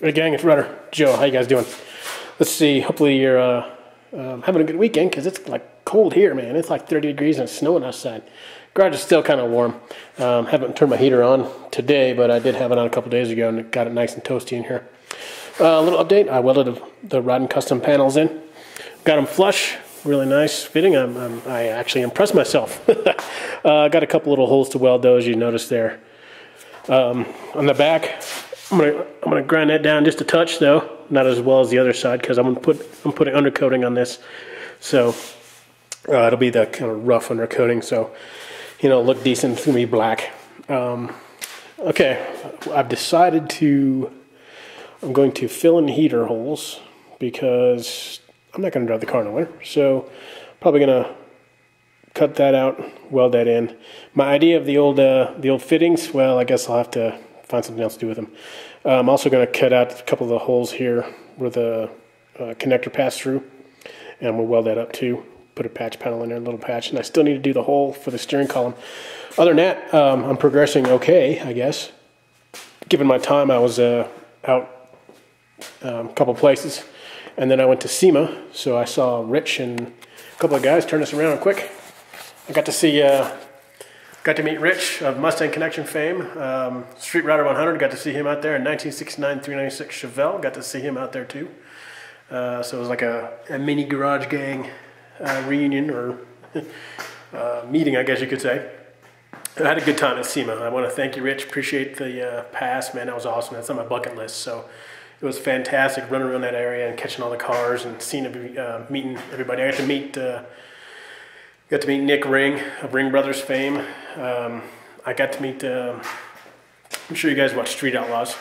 Hey gang, it's Rudder. Joe, how you guys doing? Let's see, hopefully you're having a good weekend, because it's like cold here, man. It's like 30 degrees and it's snowing outside. Garage is still kind of warm. Haven't turned my heater on today, but I did have it on a couple days ago and it got it nice and toasty in here. A little update, I welded the rod and custom panels in. Got them flush, really nice fitting. I actually impressed myself. Got a couple little holes to weld those, you notice there. On the back, I'm gonna grind that down just a touch though, not as well as the other side, because I'm putting undercoating on this, so it'll be the kind of rough undercoating, so it'll look decent. It's gonna be black. Okay, I've decided I'm going to fill in heater holes because I'm not gonna drive the car in the winter, so probably gonna cut that out, weld that in. My idea of the old fittings, well, I guess I'll have to find something else to do with them. I'm also going to cut out a couple of the holes here where the connector passed through, and we'll weld that up too. Put a patch panel in there, a little patch, and I still need to do the hole for the steering column. Other than that, I'm progressing okay, I guess. Given my time, I was out a couple places, and then I went to SEMA, so I saw Rich and a couple of guys turn us around quick. I got to see. Got to meet Rich of Mustang Connection fame, Street Rudder 100. Got to see him out there in 1969 396 Chevelle. Got to see him out there too. So it was like a mini garage gang reunion or meeting, I guess you could say. I had a good time at SEMA. I want to thank you, Rich. Appreciate the pass, man. That was awesome. That's on my bucket list. So it was fantastic running around that area and catching all the cars and seeing meeting everybody. I got to meet Nick Ring of Ring Brothers fame. I got to meet, I'm sure you guys watch Street Outlaws.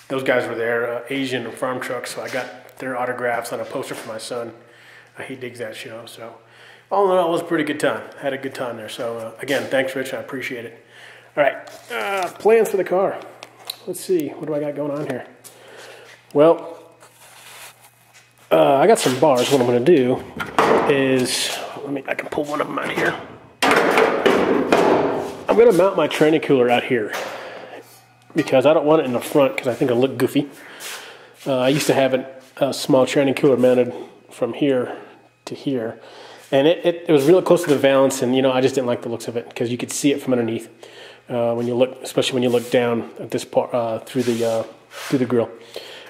Those guys were there, Asian and farm trucks, so I got their autographs on a poster for my son. He digs that show, so all in all, it was a pretty good time. Had a good time there, so again, thanks Rich, I appreciate it. All right, plans for the car. Let's see, what do I got going on here? Well, I got some bars. What I'm going to do is, I can pull one of them out here. I'm going to mount my training cooler out here because I don't want it in the front because I think it'll look goofy. I used to have a small training cooler mounted from here to here, and it was really close to the valance, and I just didn't like the looks of it because you could see it from underneath when you look, especially when you look down at this part through the grill.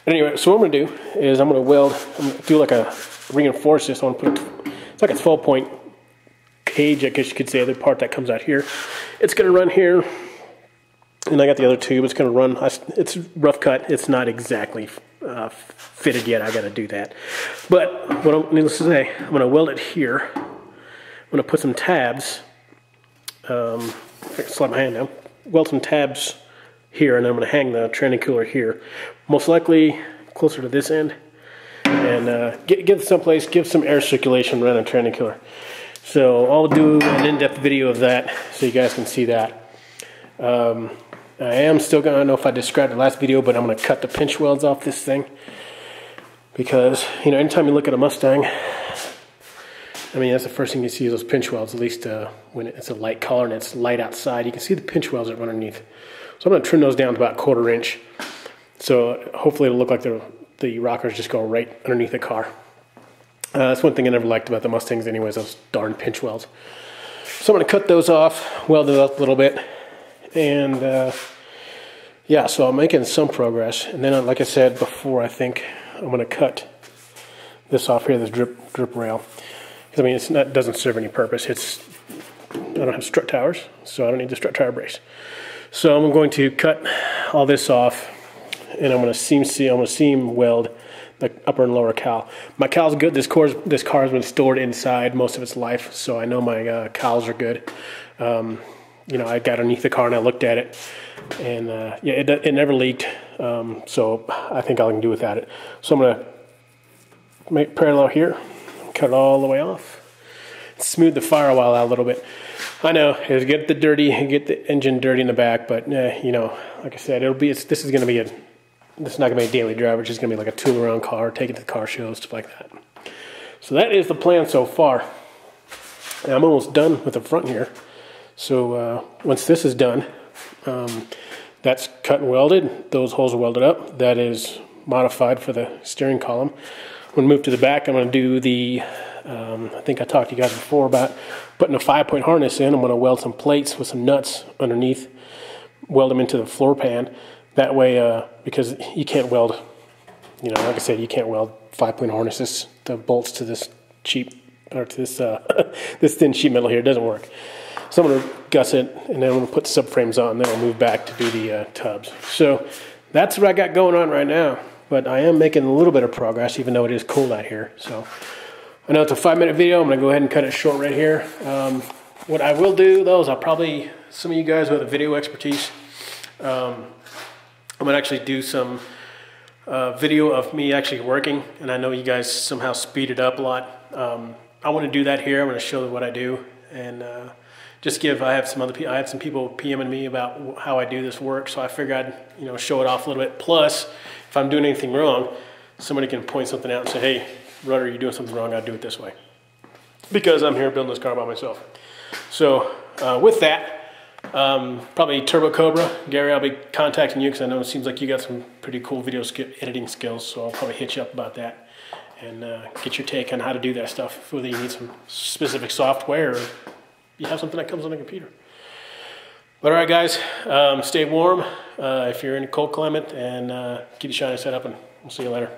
Anyway, so what I'm going to do is I'm going to do like a reinforce this. I want to put it's like a 12-point cage, I guess you could say, the part that comes out here. It's going to run here, and I got the other tube. It's going to run. It's rough cut. It's not exactly fitted yet. I got to do that. But needless to say, I'm going to weld it here. I'm going to put some tabs. I can slide my hand down. Weld some tabs here, and I'm going to hang the training cooler here, most likely closer to this end, and give some air circulation around the training cooler. So I'll do an in-depth video of that so you guys can see that. I am still going to, I don't know if I described the last video, but I'm going to cut the pinch welds off this thing because, anytime you look at a Mustang, that's the first thing you see is those pinch welds, at least when it's a light color and it's light outside. You can see the pinch welds that run underneath. So I'm going to trim those down to about 1/4 inch. So hopefully it'll look like the rockers just go right underneath the car. That's one thing I never liked about the Mustangs anyways, those darn pinch welds. So I'm going to cut those off, weld it up a little bit, and yeah, so I'm making some progress. And then, like I said before, I think I'm going to cut this off here, this drip rail. Because it doesn't serve any purpose. I don't have strut towers, so I don't need the strut tower brace. So I'm going to cut all this off, and I'm going to seam weld the upper and lower cowl. My cowl's good. This car has been stored inside most of its life, so I know my cowls are good. I got underneath the car and I looked at it, and yeah, it never leaked. So I think I can do without it. So I'm going to make parallel here, cut it all the way off, smooth the firewall out a little bit. I know, it'll get the engine dirty in the back, but like I said, this is not gonna be a daily driver. It's just gonna be like a tool around car, take it to the car shows, stuff like that. So that is the plan so far. And I'm almost done with the front here. So once this is done, That's cut and welded. Those holes are welded up. That is modified for the steering column. I'm going to move to the back. I'm going to do the, I think I talked to you guys before about putting a 5-point harness in. I'm going to weld some plates with some nuts underneath, weld them into the floor pan. That way, because you can't weld, you know, like I said, you can't weld 5-point harnesses, the bolts to this cheap, or to this, this thin sheet metal here. It doesn't work. So I'm going to guss it, and then I'm going to put the subframes on, and then I'll move back to do the tubs. So that's what I got going on right now. But I am making a little bit of progress, even though it is cold out here. So I know it's a 5-minute video. I'm going to go ahead and cut it short right here. What I will do, though, is I'll probably, some of you guys with a video expertise, I'm going to actually do some video of me actually working. And I know you guys somehow speed it up a lot. I want to do that here. I'm going to show you what I do. And just give, I have some people PMing me about how I do this work, so I figured I'd, you know, show it off a little bit. Plus, if I'm doing anything wrong, somebody can point something out and say, hey, Rudder, you're doing something wrong, I'll do it this way. Because I'm here building this car by myself. So, with that, probably Turbo Cobra, Gary, I'll be contacting you because I know it seems like you got some pretty cool video editing skills, so I'll probably hit you up about that and get your take on how to do that stuff, whether you need some specific software or you have something that comes on the computer. But all right, guys, stay warm if you're in a cold climate, and keep the shiny set up, and we'll see you later.